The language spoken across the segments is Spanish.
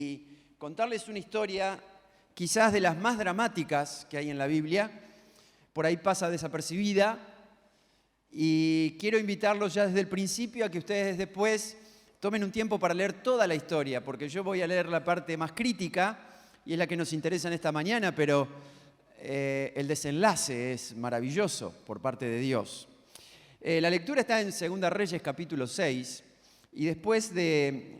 y contarles una historia quizás de las más dramáticas que hay en la Biblia. Por ahí pasa desapercibida y quiero invitarlos ya desde el principio a que ustedes después tomen un tiempo para leer toda la historia, porque yo voy a leer la parte más crítica y es la que nos interesa en esta mañana, pero el desenlace es maravilloso por parte de Dios. La lectura está en 2 Reyes capítulo 6 y después de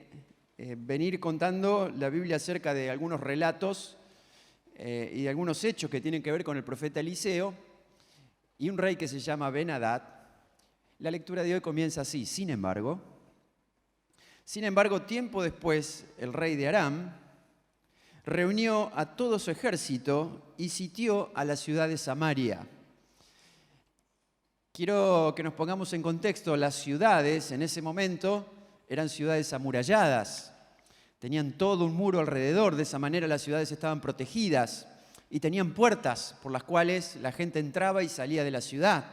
venir contando la Biblia acerca de algunos relatos y de algunos hechos que tienen que ver con el profeta Eliseo y un rey que se llama Ben-Hadad, la lectura de hoy comienza así. Sin embargo, tiempo después, el rey de Aram reunió a todo su ejército y sitió a la ciudad de Samaria. Quiero que nos pongamos en contexto. Las ciudades en ese momento eran ciudades amuralladas. Tenían todo un muro alrededor, de esa manera las ciudades estaban protegidas y tenían puertas por las cuales la gente entraba y salía de la ciudad.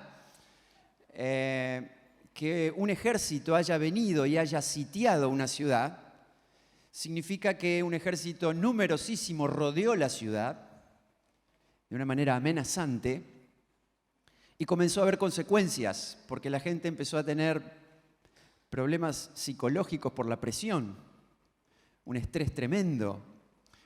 Que un ejército haya venido y haya sitiado una ciudad significa que un ejército numerosísimo rodeó la ciudad de una manera amenazante y comenzó a haber consecuencias, porque la gente empezó a tener problemas psicológicos por la presión, un estrés tremendo,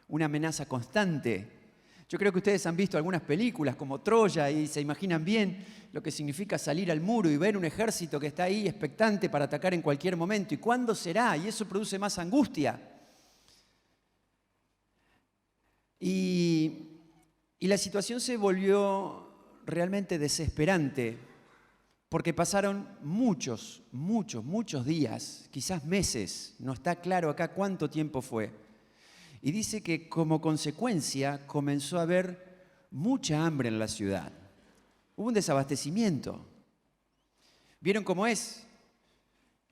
una amenaza constante. Yo creo que ustedes han visto algunas películas como Troya y se imaginan bien lo que significa salir al muro y ver un ejército que está ahí expectante para atacar en cualquier momento. ¿Y cuándo será? Y eso produce más angustia. Y la situación se volvió realmente desesperante porque pasaron muchos días, quizás meses, no está claro acá cuánto tiempo fue. Y dice que como consecuencia comenzó a haber mucha hambre en la ciudad. Hubo un desabastecimiento. ¿Vieron cómo es?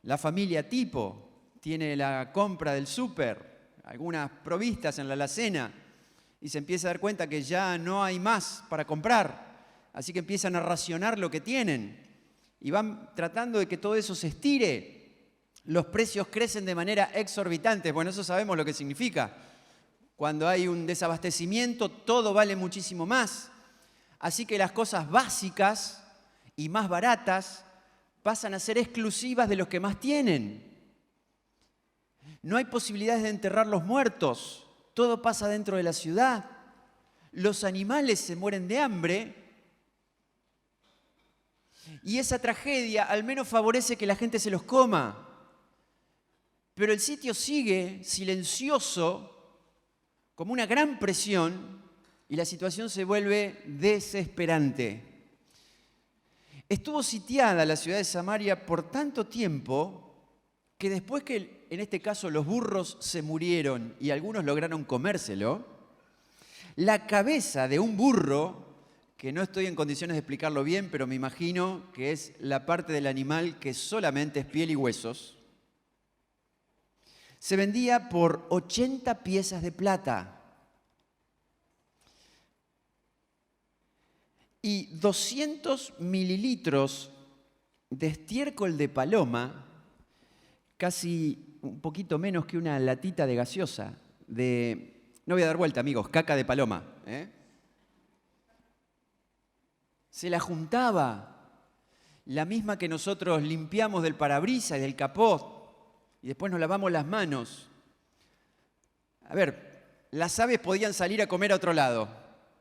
La familia tipo tiene la compra del súper, algunas provistas en la alacena, y se empieza a dar cuenta que ya no hay más para comprar. Así que empiezan a racionar lo que tienen. Y van tratando de que todo eso se estire. Los precios crecen de manera exorbitante. Bueno, eso sabemos lo que significa. Cuando hay un desabastecimiento, todo vale muchísimo más. Así que las cosas básicas y más baratas pasan a ser exclusivas de los que más tienen. No hay posibilidades de enterrar los muertos. Todo pasa dentro de la ciudad. Los animales se mueren de hambre. Y esa tragedia al menos favorece que la gente se los coma. Pero el sitio sigue silencioso, como una gran presión, y la situación se vuelve desesperante. Estuvo sitiada la ciudad de Samaria por tanto tiempo que después que, en este caso, los burros se murieron y algunos lograron comérselo, la cabeza de un burro, que no estoy en condiciones de explicarlo bien, pero me imagino que es la parte del animal que solamente es piel y huesos, se vendía por 80 piezas de plata y 200 mililitros de estiércol de paloma, casi un poquito menos que una latita de gaseosa, no voy a dar vuelta, amigos, caca de paloma, Se la juntaba, la misma que nosotros limpiamos del parabrisas y del capó, y después nos lavamos las manos. A ver, las aves podían salir a comer a otro lado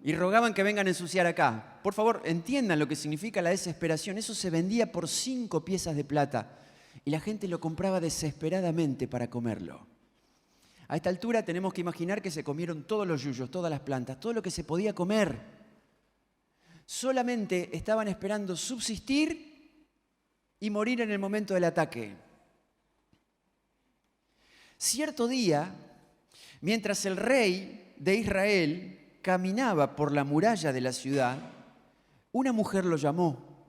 y rogaban que vengan a ensuciar acá. Por favor, entiendan lo que significa la desesperación. Eso se vendía por 5 piezas de plata y la gente lo compraba desesperadamente para comerlo. A esta altura tenemos que imaginar que se comieron todos los yuyos, todas las plantas, todo lo que se podía comer. Solamente estaban esperando subsistir y morir en el momento del ataque. Cierto día, mientras el rey de Israel caminaba por la muralla de la ciudad, una mujer lo llamó.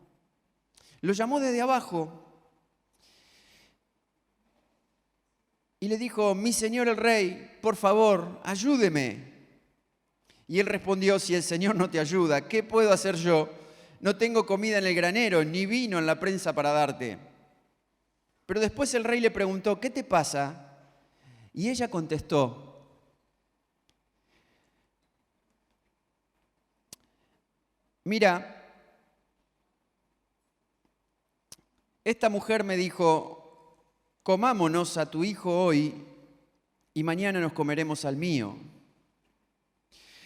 Lo llamó desde abajo y le dijo: mi señor el rey, por favor, ayúdeme. Y él respondió: si el Señor no te ayuda, ¿qué puedo hacer yo? No tengo comida en el granero, ni vino en la prensa para darte. Pero después el rey le preguntó: ¿qué te pasa? Y ella contestó: mira, esta mujer me dijo, comámonos a tu hijo hoy y mañana nos comeremos al mío.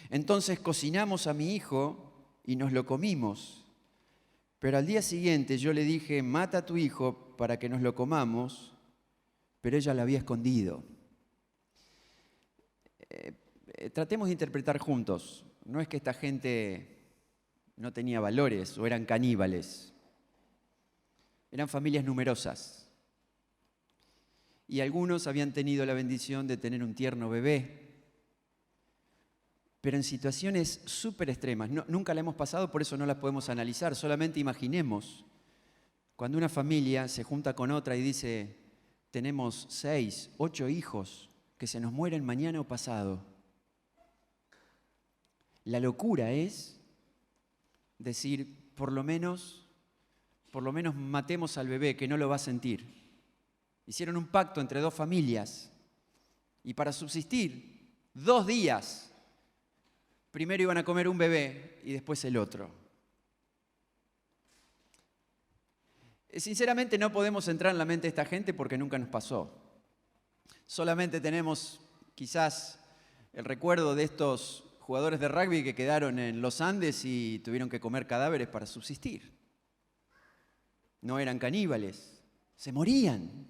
Entonces cocinamos a mi hijo y nos lo comimos. Pero al día siguiente yo le dije, mata a tu hijo para que nos lo comamos, pero ella lo había escondido. Tratemos de interpretar juntos. No es que esta gente no tenía valores o eran caníbales. Eran familias numerosas. Y algunos habían tenido la bendición de tener un tierno bebé. Pero en situaciones súper extremas. Nunca la hemos pasado, por eso no la podemos analizar. Solamente imaginemos cuando una familia se junta con otra y dice, tenemos 6, 8 hijos que se nos mueren mañana o pasado. La locura es decir, por lo menos matemos al bebé que no lo va a sentir. Hicieron un pacto entre 2 familias y para subsistir 2 días, primero iban a comer un bebé y después el otro. Sinceramente no podemos entrar en la mente de esta gente porque nunca nos pasó. Solamente tenemos quizás el recuerdo de estos jugadores de rugby que quedaron en los Andes y tuvieron que comer cadáveres para subsistir. No eran caníbales, se morían.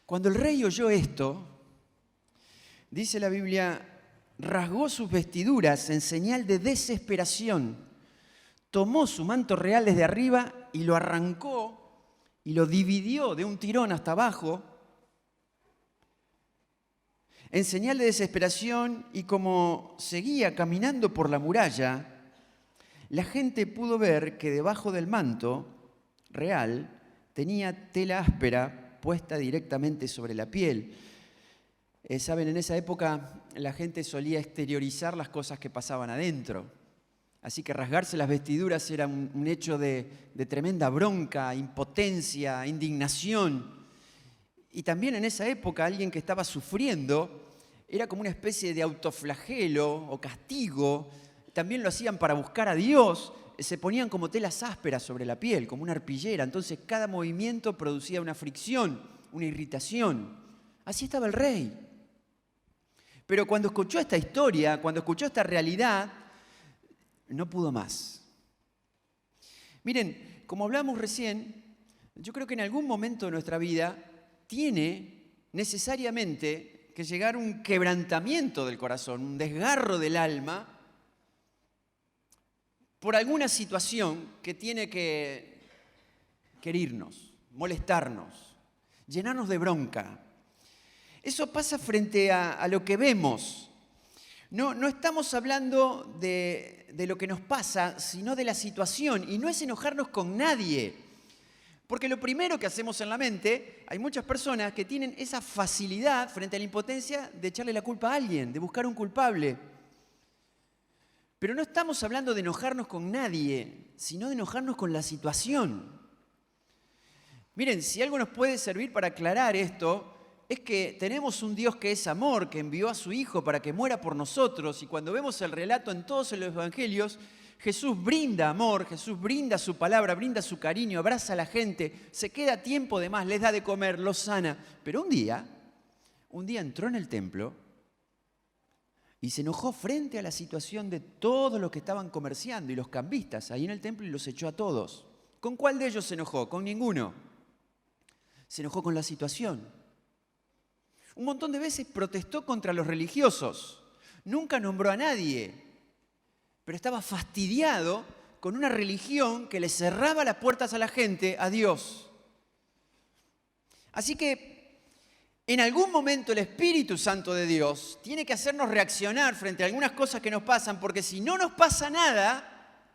Cuando el rey oyó esto, dice la Biblia, rasgó sus vestiduras en señal de desesperación, tomó su manto real desde arriba y lo arrancó y lo dividió de un tirón hasta abajo, en señal de desesperación, y como seguía caminando por la muralla, la gente pudo ver que debajo del manto real tenía tela áspera puesta directamente sobre la piel. Saben, en esa época la gente solía exteriorizar las cosas que pasaban adentro. Así que rasgarse las vestiduras era un hecho de tremenda bronca, impotencia, indignación. Y también en esa época alguien que estaba sufriendo era como una especie de autoflagelo o castigo. También lo hacían para buscar a Dios. Se ponían como telas ásperas sobre la piel, como una arpillera. Entonces cada movimiento producía una fricción, una irritación. Así estaba el rey. Pero cuando escuchó esta historia, cuando escuchó esta realidad, no pudo más. Miren, como hablamos recién, yo creo que en algún momento de nuestra vida tiene necesariamente que llegar un quebrantamiento del corazón, un desgarro del alma, por alguna situación que tiene que herirnos, molestarnos, llenarnos de bronca. Eso pasa frente a lo que vemos. No estamos hablando de lo que nos pasa, sino de la situación. Y no es enojarnos con nadie. Porque lo primero que hacemos en la mente, hay muchas personas que tienen esa facilidad frente a la impotencia de echarle la culpa a alguien, de buscar un culpable. Pero no estamos hablando de enojarnos con nadie, sino de enojarnos con la situación. Miren, si algo nos puede servir para aclarar esto, es que tenemos un Dios que es amor, que envió a su Hijo para que muera por nosotros. Y cuando vemos el relato en todos los evangelios, Jesús brinda amor, Jesús brinda su palabra, brinda su cariño, abraza a la gente, se queda tiempo de más, les da de comer, los sana. Pero un día entró en el templo y se enojó frente a la situación de todos los que estaban comerciando y los cambistas ahí en el templo y los echó a todos. ¿Con cuál de ellos se enojó? Con ninguno. Se enojó con la situación. Un montón de veces protestó contra los religiosos. Nunca nombró a nadie, pero estaba fastidiado con una religión que le cerraba las puertas a la gente, a Dios. Así que en algún momento el Espíritu Santo de Dios tiene que hacernos reaccionar frente a algunas cosas que nos pasan, porque si no nos pasa nada,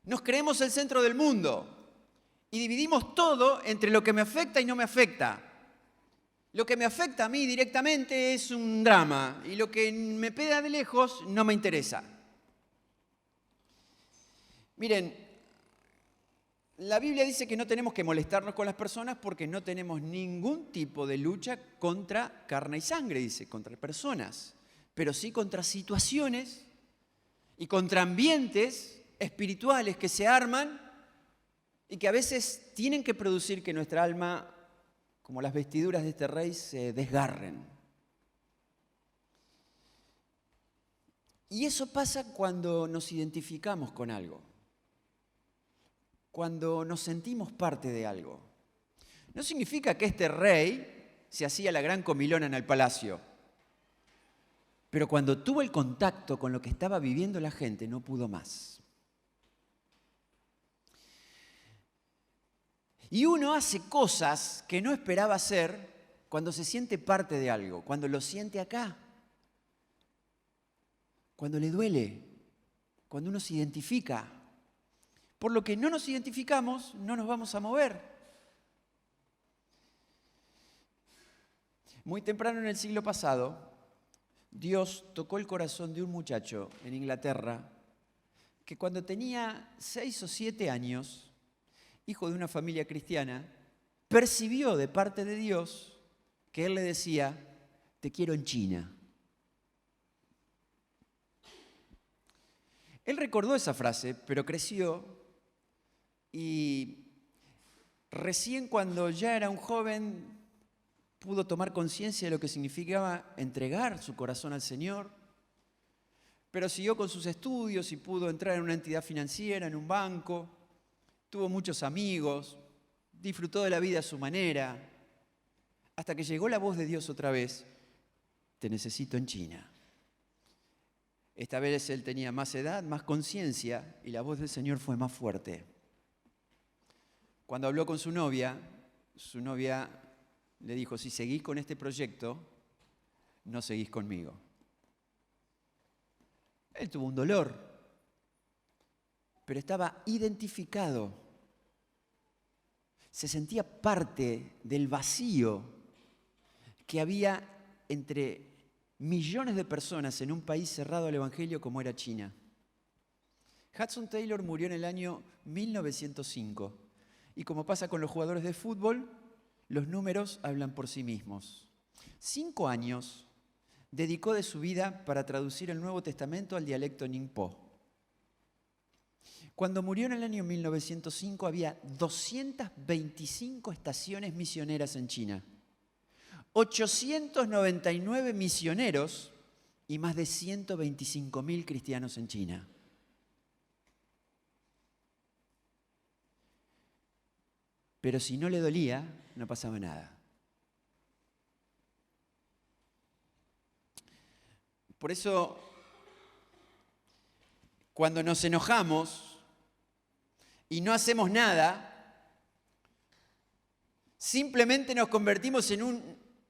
nos creemos el centro del mundo y dividimos todo entre lo que me afecta y no me afecta. Lo que me afecta a mí directamente es un drama y lo que me pega de lejos no me interesa. Miren, la Biblia dice que no tenemos que molestarnos con las personas porque no tenemos ningún tipo de lucha contra carne y sangre, dice, contra personas, pero sí contra situaciones y contraambientes espirituales que se arman y que a veces tienen que producir que nuestra alma, como las vestiduras de este rey, se desgarren. Y eso pasa cuando nos identificamos con algo, cuando nos sentimos parte de algo. No significa que este rey se hacía la gran comilona en el palacio, pero cuando tuvo el contacto con lo que estaba viviendo la gente, no pudo más. Y uno hace cosas que no esperaba hacer cuando se siente parte de algo, cuando lo siente acá, cuando le duele, cuando uno se identifica. Por lo que no nos identificamos, no nos vamos a mover. Muy temprano en el siglo pasado, Dios tocó el corazón de un muchacho en Inglaterra que cuando tenía 6 o 7 años, hijo de una familia cristiana, percibió de parte de Dios que Él le decía, te quiero en China. Él recordó esa frase, pero creció y recién cuando ya era un joven pudo tomar conciencia de lo que significaba entregar su corazón al Señor, pero siguió con sus estudios y pudo entrar en una entidad financiera, en un banco, tuvo muchos amigos, disfrutó de la vida a su manera, hasta que llegó la voz de Dios otra vez, te necesito en China. Esta vez él tenía más edad, más conciencia, y la voz del Señor fue más fuerte. Cuando habló con su novia le dijo, si seguís con este proyecto, no seguís conmigo. Él tuvo un dolor, pero estaba identificado. Se sentía parte del vacío que había entre millones de personas en un país cerrado al Evangelio como era China. Hudson Taylor murió en el año 1905 y como pasa con los jugadores de fútbol, los números hablan por sí mismos. 5 años dedicó de su vida para traducir el Nuevo Testamento al dialecto Ningpo. Cuando murió en el año 1905 había 225 estaciones misioneras en China, 899 misioneros y más de 125.000 cristianos en China. Pero si no le dolía, no pasaba nada. Por eso, cuando nos enojamos y no hacemos nada, simplemente nos convertimos en una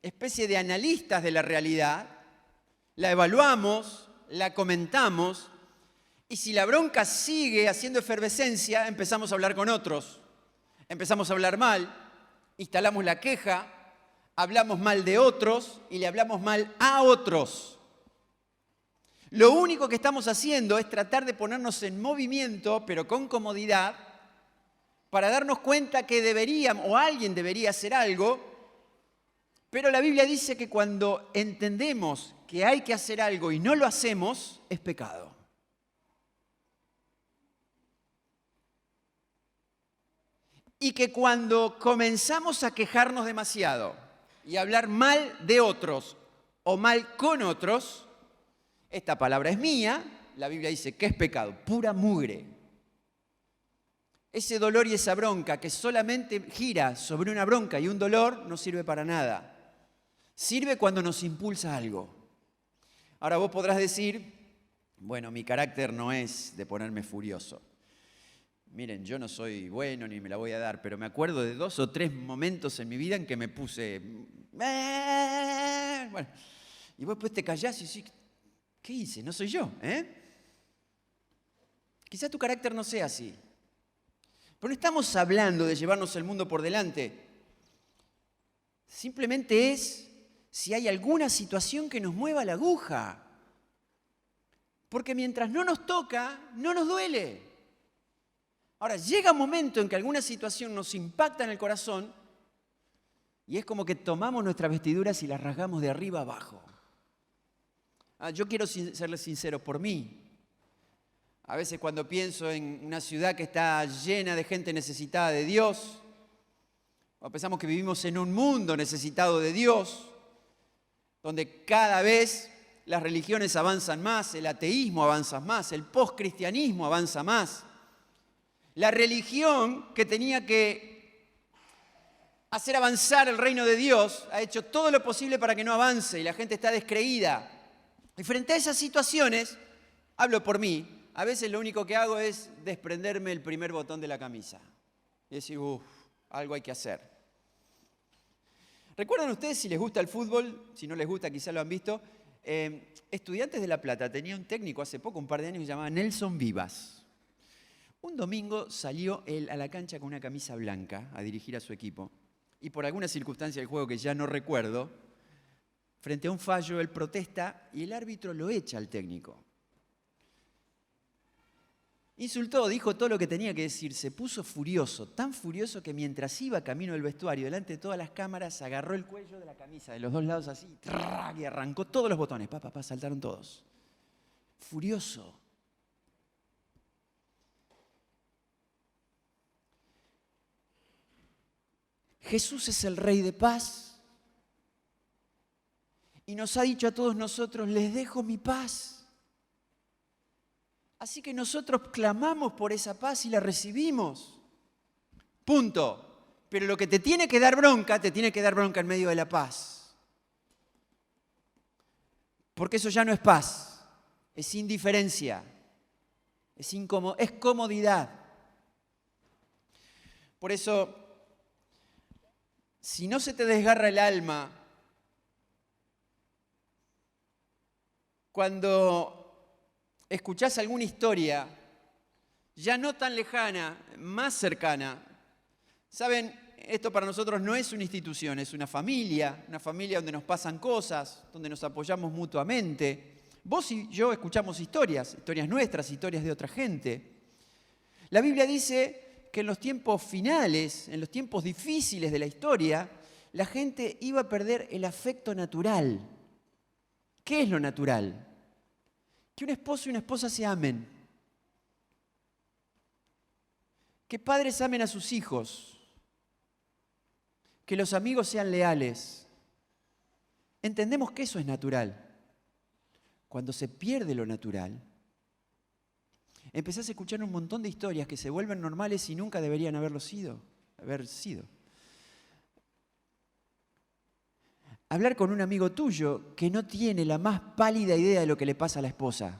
especie de analistas de la realidad, la evaluamos, la comentamos, y si la bronca sigue haciendo efervescencia, empezamos a hablar con otros. Empezamos a hablar mal, instalamos la queja, hablamos mal de otros y le hablamos mal a otros. Lo único que estamos haciendo es tratar de ponernos en movimiento, pero con comodidad, para darnos cuenta que deberíamos, o alguien debería hacer algo, pero la Biblia dice que cuando entendemos que hay que hacer algo y no lo hacemos, es pecado. Y que cuando comenzamos a quejarnos demasiado y a hablar mal de otros o mal con otros, esta palabra es mía, la Biblia dice que es pecado, pura mugre. Ese dolor y esa bronca que solamente gira sobre una bronca y un dolor no sirve para nada. Sirve cuando nos impulsa algo. Ahora vos podrás decir, bueno, mi carácter no es de ponerme furioso. Miren, yo no soy bueno ni me la voy a dar, pero me acuerdo de 2 o 3 momentos en mi vida en que me puse... Bueno, y vos después te callás y decís, ¿qué hice? No soy yo, Quizás tu carácter no sea así. Pero no estamos hablando de llevarnos el mundo por delante. Simplemente es si hay alguna situación que nos mueva la aguja. Porque mientras no nos toca, no nos duele. Ahora, llega un momento en que alguna situación nos impacta en el corazón y es como que tomamos nuestras vestiduras y las rasgamos de arriba abajo. Yo quiero serles sincero por mí. A veces cuando pienso en una ciudad que está llena de gente necesitada de Dios, o pensamos que vivimos en un mundo necesitado de Dios, donde cada vez las religiones avanzan más, el ateísmo avanza más, el poscristianismo avanza más. La religión que tenía que hacer avanzar el reino de Dios ha hecho todo lo posible para que no avance y la gente está descreída. Y frente a esas situaciones, hablo por mí, a veces lo único que hago es desprenderme el primer botón de la camisa y decir, algo hay que hacer. ¿Recuerdan ustedes, si les gusta el fútbol, si no les gusta quizá lo han visto, Estudiantes de La Plata tenía un técnico hace poco, un par de años, que se llamaba Nelson Vivas. Un domingo salió él a la cancha con una camisa blanca a dirigir a su equipo y por alguna circunstancia del juego que ya no recuerdo, frente a un fallo él protesta y el árbitro lo echa al técnico. Insultó, dijo todo lo que tenía que decir, se puso furioso, tan furioso que mientras iba camino del vestuario, delante de todas las cámaras, agarró el cuello de la camisa de los dos lados así, y arrancó todos los botones, saltaron todos. Furioso. Jesús es el Rey de paz y nos ha dicho a todos nosotros, les dejo mi paz. Así que nosotros clamamos por esa paz y la recibimos. Punto. Pero lo que te tiene que dar bronca en medio de la paz. Porque eso ya no es paz, es indiferencia, es comodidad. Por eso, si no se te desgarra el alma cuando escuchás alguna historia, ya no tan lejana, más cercana. Saben, esto para nosotros no es una institución, es una familia donde nos pasan cosas, donde nos apoyamos mutuamente. Vos y yo escuchamos historias nuestras, historias de otra gente. La Biblia dice que en los tiempos finales, en los tiempos difíciles de la historia, la gente iba a perder el afecto natural. ¿Qué es lo natural? Que un esposo y una esposa se amen. Que padres amen a sus hijos. Que los amigos sean leales. Entendemos que eso es natural. Cuando se pierde lo natural, empezás a escuchar un montón de historias que se vuelven normales y nunca deberían haber sido. Hablar con un amigo tuyo que no tiene la más pálida idea de lo que le pasa a la esposa.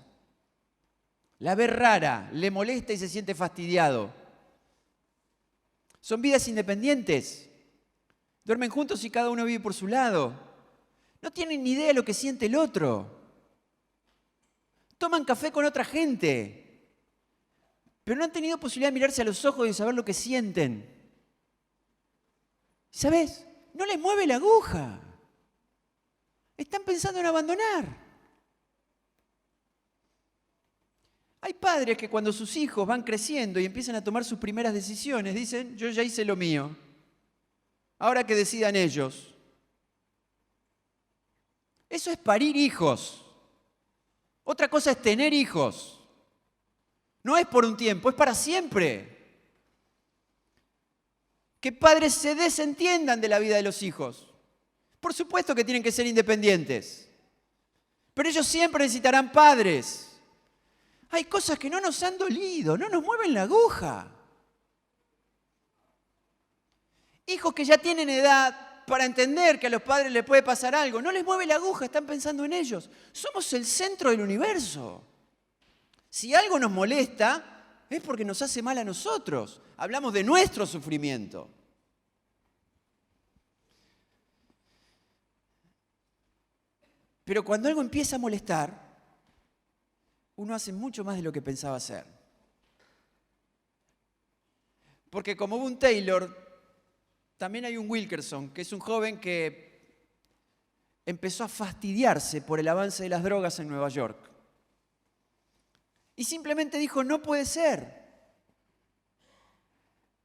La ve rara, le molesta y se siente fastidiado. Son vidas independientes. Duermen juntos y cada uno vive por su lado. No tienen ni idea de lo que siente el otro. Toman café con otra gente, pero no han tenido posibilidad de mirarse a los ojos y saber lo que sienten. ¿Sabes? No les mueve la aguja. Están pensando en abandonar. Hay padres que cuando sus hijos van creciendo y empiezan a tomar sus primeras decisiones, dicen, yo ya hice lo mío, ahora que decidan ellos. Eso es parir hijos. Otra cosa es tener hijos. No es por un tiempo, es para siempre. Que padres se desentiendan de la vida de los hijos. Por supuesto que tienen que ser independientes, pero ellos siempre necesitarán padres. Hay cosas que no nos han dolido, no nos mueven la aguja. Hijos que ya tienen edad para entender que a los padres les puede pasar algo, no les mueve la aguja, están pensando en ellos. Somos el centro del universo. Si algo nos molesta, es porque nos hace mal a nosotros. Hablamos de nuestro sufrimiento. Pero cuando algo empieza a molestar, uno hace mucho más de lo que pensaba hacer. Porque como hubo un Taylor, también hay un Wilkerson, que es un joven que empezó a fastidiarse por el avance de las drogas en Nueva York. Y simplemente dijo, no puede ser.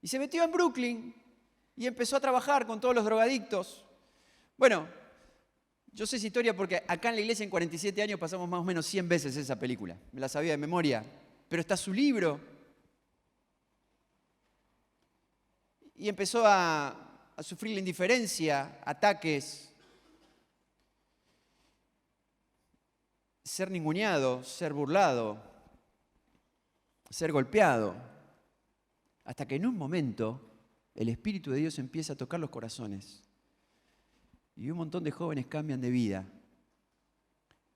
Y se metió en Brooklyn y empezó a trabajar con todos los drogadictos. Bueno, yo sé esa historia porque acá en la iglesia en 47 años pasamos más o menos 100 veces esa película. Me la sabía de memoria. pero está su libro. Y empezó a sufrir la indiferencia, ataques, ser ninguneado, ser burlado, ser golpeado, hasta que en un momento el Espíritu de Dios empieza a tocar los corazones y un montón de jóvenes cambian de vida,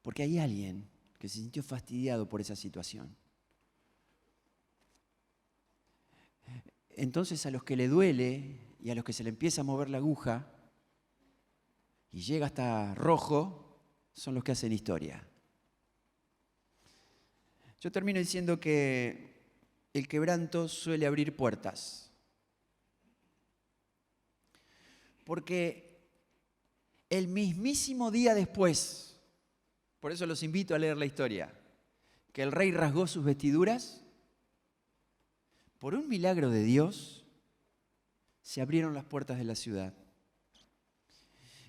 porque hay alguien que se sintió fastidiado por esa situación. Entonces a los que le duele y a los que se le empieza a mover la aguja y llega hasta rojo, son los que hacen historia. Yo termino diciendo que el quebranto suele abrir puertas. Porque el mismísimo día después, por eso los invito a leer la historia, que el rey rasgó sus vestiduras, por un milagro de Dios, se abrieron las puertas de la ciudad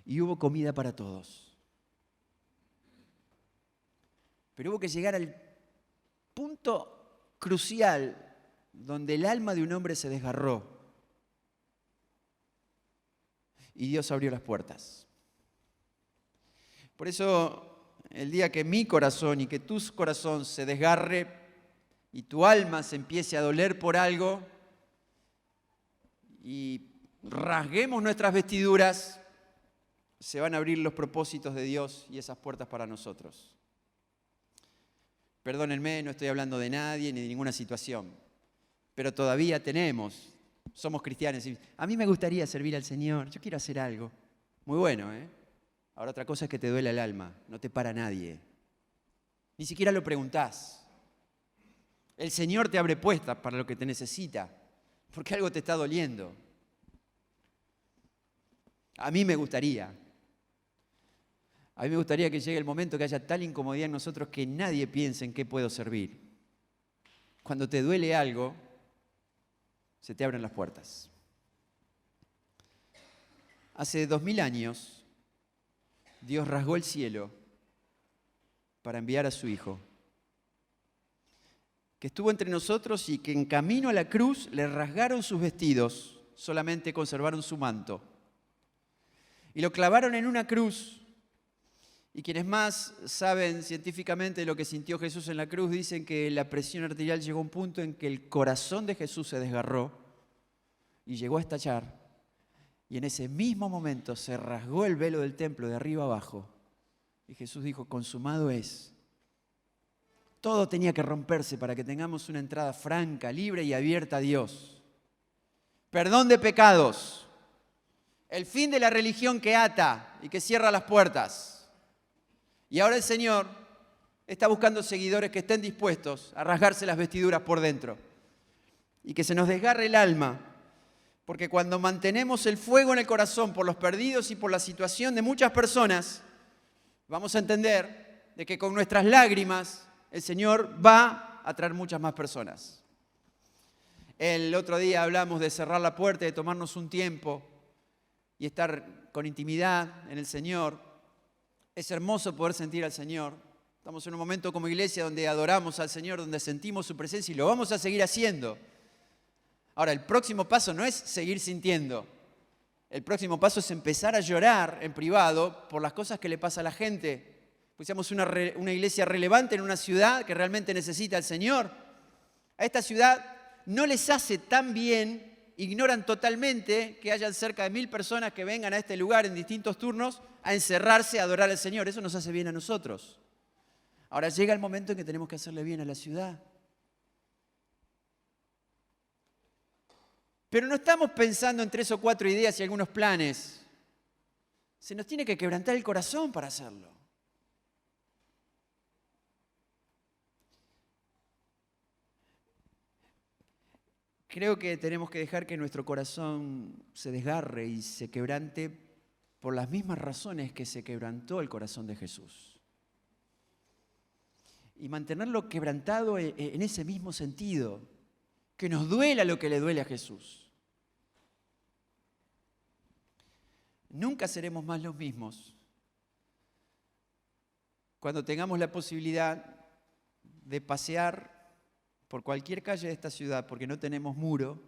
y hubo comida para todos. Pero hubo que llegar al punto crucial donde el alma de un hombre se desgarró y Dios abrió las puertas. Por eso, el día que mi corazón y que tu corazón se desgarre y tu alma se empiece a doler por algo y rasguemos nuestras vestiduras, se van a abrir los propósitos de Dios y esas puertas para nosotros. Perdónenme, no estoy hablando de nadie ni de ninguna situación, pero todavía somos cristianos. Y a mí me gustaría servir al Señor, yo quiero hacer algo. Muy bueno, ¿eh? Ahora otra cosa es que te duele el alma, no te para nadie. Ni siquiera lo preguntás. El Señor te abre puertas para lo que te necesita, porque algo te está doliendo. A mí me gustaría que llegue el momento que haya tal incomodidad en nosotros que nadie piense en qué puedo servir. Cuando te duele algo, se te abren las puertas. Hace 2000 años, Dios rasgó el cielo para enviar a su Hijo, que estuvo entre nosotros y que en camino a la cruz le rasgaron sus vestidos, solamente conservaron su manto. Y lo clavaron en una cruz. Y quienes más saben científicamente lo que sintió Jesús en la cruz dicen que la presión arterial llegó a un punto en que el corazón de Jesús se desgarró y llegó a estallar. Y en ese mismo momento se rasgó el velo del templo de arriba abajo. Y Jesús dijo, consumado es. Todo tenía que romperse para que tengamos una entrada franca, libre y abierta a Dios. Perdón de pecados. El fin de la religión que ata y que cierra las puertas. Y ahora el Señor está buscando seguidores que estén dispuestos a rasgarse las vestiduras por dentro y que se nos desgarre el alma, porque cuando mantenemos el fuego en el corazón por los perdidos y por la situación de muchas personas, vamos a entender de que con nuestras lágrimas el Señor va a traer muchas más personas. El otro día hablamos de cerrar la puerta, de tomarnos un tiempo y estar con intimidad en el Señor. Es hermoso poder sentir al Señor. Estamos en un momento como iglesia donde adoramos al Señor, donde sentimos su presencia y lo vamos a seguir haciendo. Ahora, el próximo paso no es seguir sintiendo. El próximo paso es empezar a llorar en privado por las cosas que le pasa a la gente. Pues seamos una iglesia relevante en una ciudad que realmente necesita al Señor. A esta ciudad no les hace tan bien, ignoran totalmente que hayan cerca de 1000 personas que vengan a este lugar en distintos turnos a encerrarse, a adorar al Señor. Eso nos hace bien a nosotros. Ahora llega el momento en que tenemos que hacerle bien a la ciudad. Pero no estamos pensando en 3 o 4 ideas y algunos planes. Se nos tiene que quebrantar el corazón para hacerlo. Creo que tenemos que dejar que nuestro corazón se desgarre y se quebrante por las mismas razones que se quebrantó el corazón de Jesús. Y mantenerlo quebrantado en ese mismo sentido, que nos duela lo que le duele a Jesús. Nunca seremos más los mismos cuando tengamos la posibilidad de pasear por cualquier calle de esta ciudad, porque no tenemos muro,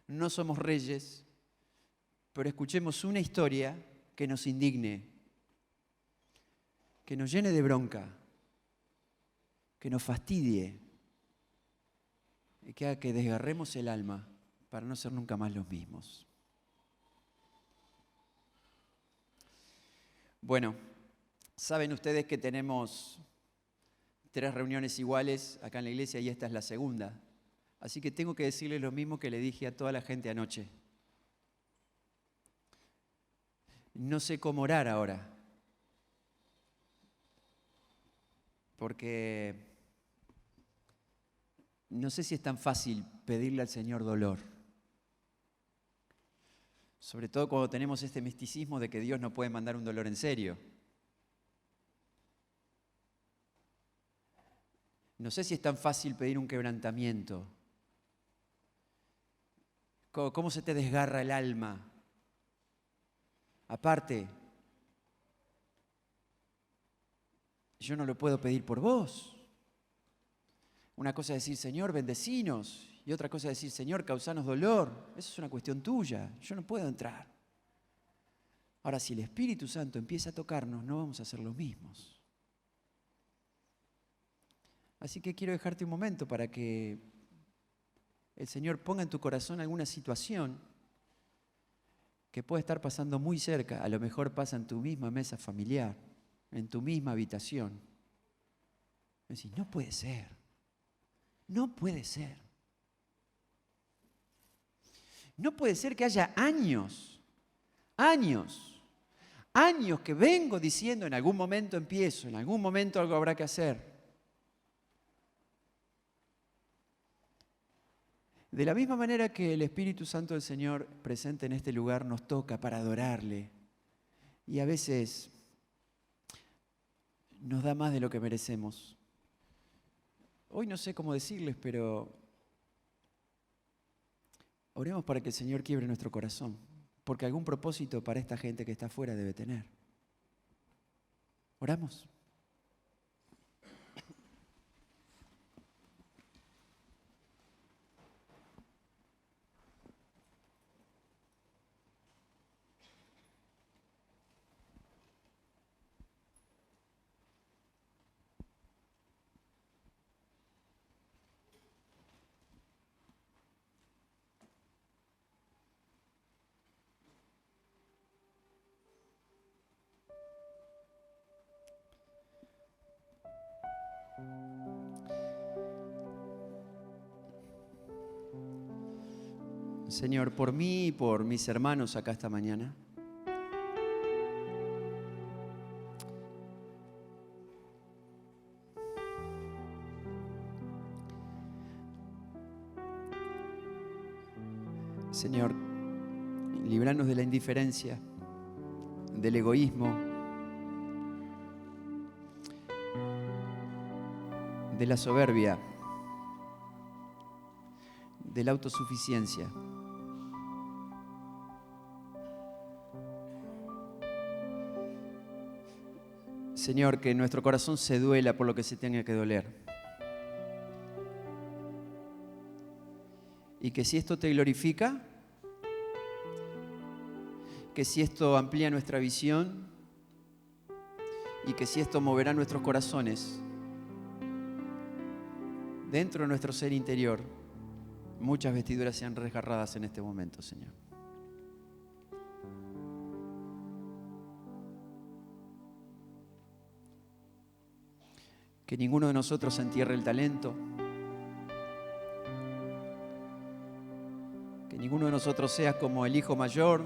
no somos reyes, pero escuchemos una historia que nos indigne, que nos llene de bronca, que nos fastidie y que haga que desgarremos el alma para no ser nunca más los mismos. Bueno, saben ustedes que tenemos 3 reuniones iguales acá en la iglesia y esta es la segunda. Así que tengo que decirles lo mismo que le dije a toda la gente anoche. No sé cómo orar ahora, porque no sé si es tan fácil pedirle al Señor dolor. Sobre todo cuando tenemos este misticismo de que Dios no puede mandar un dolor en serio. No sé si es tan fácil pedir un quebrantamiento. ¿Cómo se te desgarra el alma? Aparte, yo no lo puedo pedir por vos. Una cosa es decir, Señor, bendecinos. Y otra cosa es decir, Señor, causanos dolor. Eso es una cuestión tuya. Yo no puedo entrar. Ahora, si el Espíritu Santo empieza a tocarnos, no vamos a ser los mismos. Así que quiero dejarte un momento para que el Señor ponga en tu corazón alguna situación que puede estar pasando muy cerca. A lo mejor pasa en tu misma mesa familiar, en tu misma habitación. Decís, no puede ser. No puede ser. No puede ser que haya años que vengo diciendo, en algún momento empiezo, en algún momento algo habrá que hacer. De la misma manera que el Espíritu Santo del Señor presente en este lugar nos toca para adorarle. Y a veces nos da más de lo que merecemos. Hoy no sé cómo decirles, pero oremos para que el Señor quiebre nuestro corazón, porque algún propósito para esta gente que está afuera debe tener. ¿Oramos? Señor, por mí y por mis hermanos acá esta mañana, Señor, líbranos de la indiferencia, del egoísmo, de la soberbia, de la autosuficiencia. Señor, que nuestro corazón se duela por lo que se tenga que doler. Y que si esto te glorifica, que si esto amplía nuestra visión y que si esto moverá nuestros corazones, dentro de nuestro ser interior, muchas vestiduras sean desgarradas en este momento, Señor. Que ninguno de nosotros entierre el talento. Que ninguno de nosotros sea como el hijo mayor,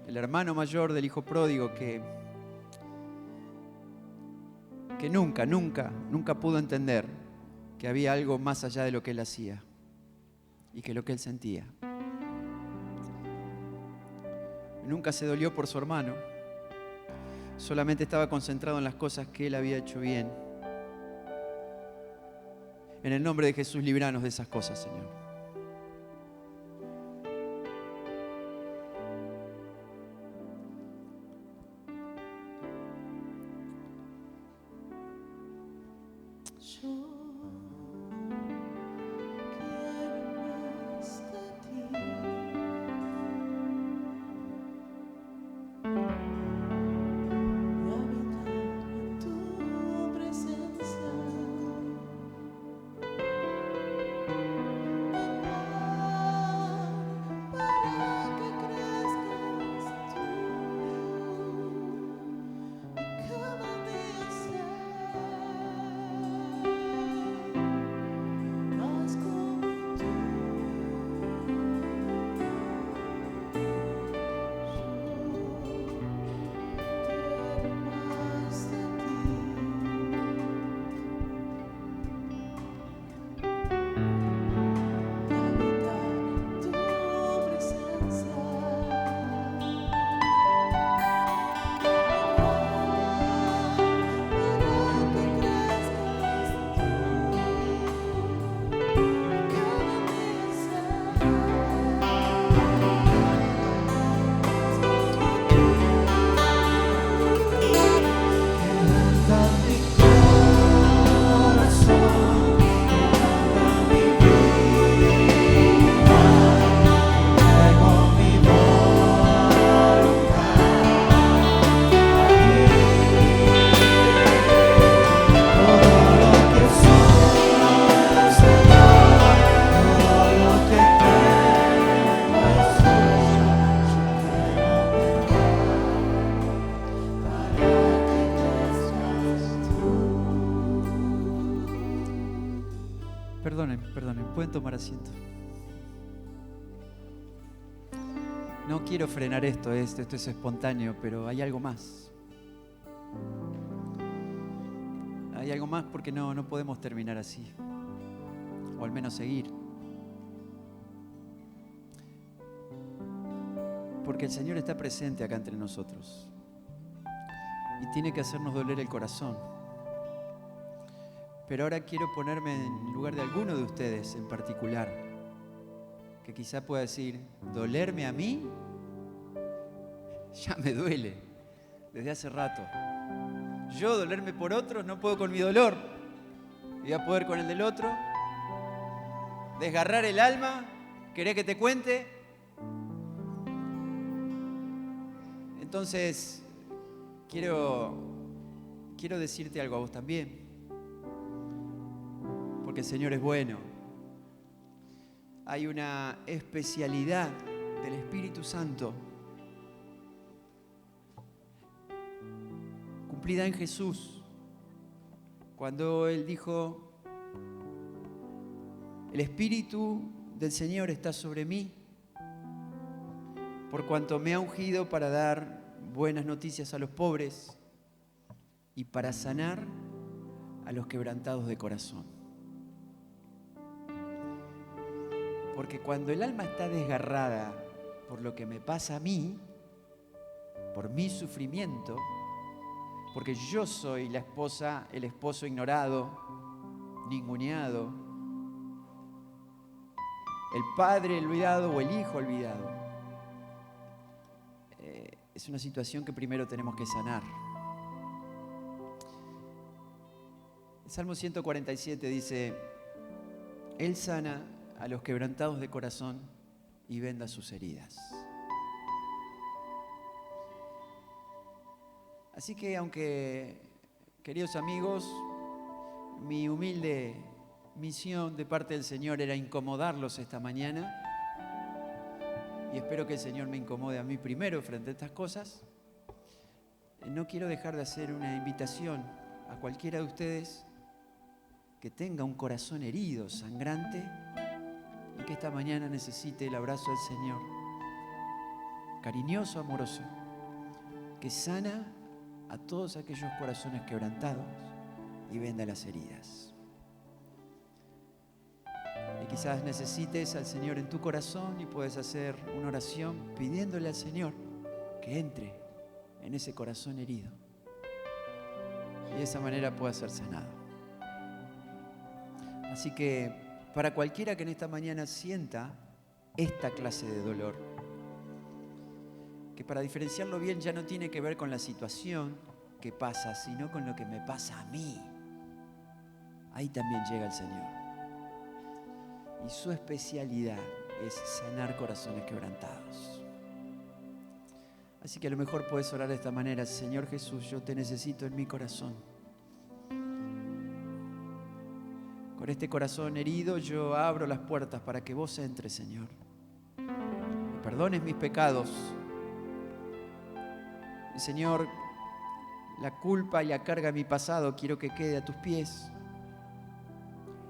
el hermano mayor del hijo pródigo que nunca pudo entender que había algo más allá de lo que él hacía y que lo que él sentía. Nunca se dolió por su hermano, solamente estaba concentrado en las cosas que él había hecho bien. En el nombre de Jesús, líbranos de esas cosas, Señor. Perdonen, pueden tomar asiento. No quiero frenar esto es espontáneo, pero hay algo más. Hay algo más porque no podemos terminar así, o al menos seguir. Porque el Señor está presente acá entre nosotros y tiene que hacernos doler el corazón. Pero ahora quiero ponerme en lugar de alguno de ustedes en particular, que quizá pueda decir, dolerme a mí, ya me duele desde hace rato. Yo dolerme por otros no puedo con mi dolor, voy a poder con el del otro. Desgarrar el alma, ¿querés que te cuente? Entonces, quiero decirte algo a vos también, porque el Señor es bueno. Hay una especialidad del Espíritu Santo cumplida en Jesús, cuando Él dijo, el Espíritu del Señor está sobre mí, por cuanto me ha ungido para dar buenas noticias a los pobres y para sanar a los quebrantados de corazón. Porque cuando el alma está desgarrada por lo que me pasa a mí, por mi sufrimiento, porque yo soy la esposa, el esposo ignorado, ninguneado, el padre olvidado o el hijo olvidado, es una situación que primero tenemos que sanar. El Salmo 147 dice, Él sana a los quebrantados de corazón y venda sus heridas. Así que aunque, queridos amigos, mi humilde misión de parte del Señor era incomodarlos esta mañana, y espero que el Señor me incomode a mí primero frente a estas cosas, no quiero dejar de hacer una invitación a cualquiera de ustedes que tenga un corazón herido, sangrante, y que esta mañana necesite el abrazo del Señor, cariñoso, amoroso, que sana a todos aquellos corazones quebrantados y venda las heridas. Y quizás necesites al Señor en tu corazón y puedes hacer una oración pidiéndole al Señor que entre en ese corazón herido y de esa manera pueda ser sanado. Así que para cualquiera que en esta mañana sienta esta clase de dolor, que para diferenciarlo bien ya no tiene que ver con la situación que pasa, sino con lo que me pasa a mí, ahí también llega el Señor. Y su especialidad es sanar corazones quebrantados. Así que a lo mejor puedes orar de esta manera, Señor Jesús, yo te necesito en mi corazón. Con este corazón herido yo abro las puertas para que vos entres, Señor. Me perdones mis pecados. Y, Señor, la culpa y la carga de mi pasado quiero que quede a tus pies,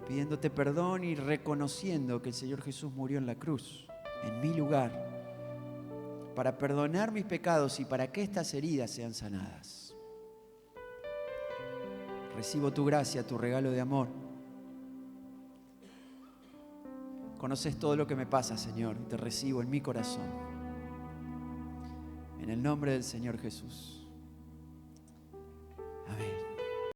pidiéndote perdón y reconociendo que el Señor Jesús murió en la cruz, en mi lugar, para perdonar mis pecados y para que estas heridas sean sanadas. Recibo tu gracia, tu regalo de amor. Conoces todo lo que me pasa, Señor, y te recibo en mi corazón. En el nombre del Señor Jesús. Amén.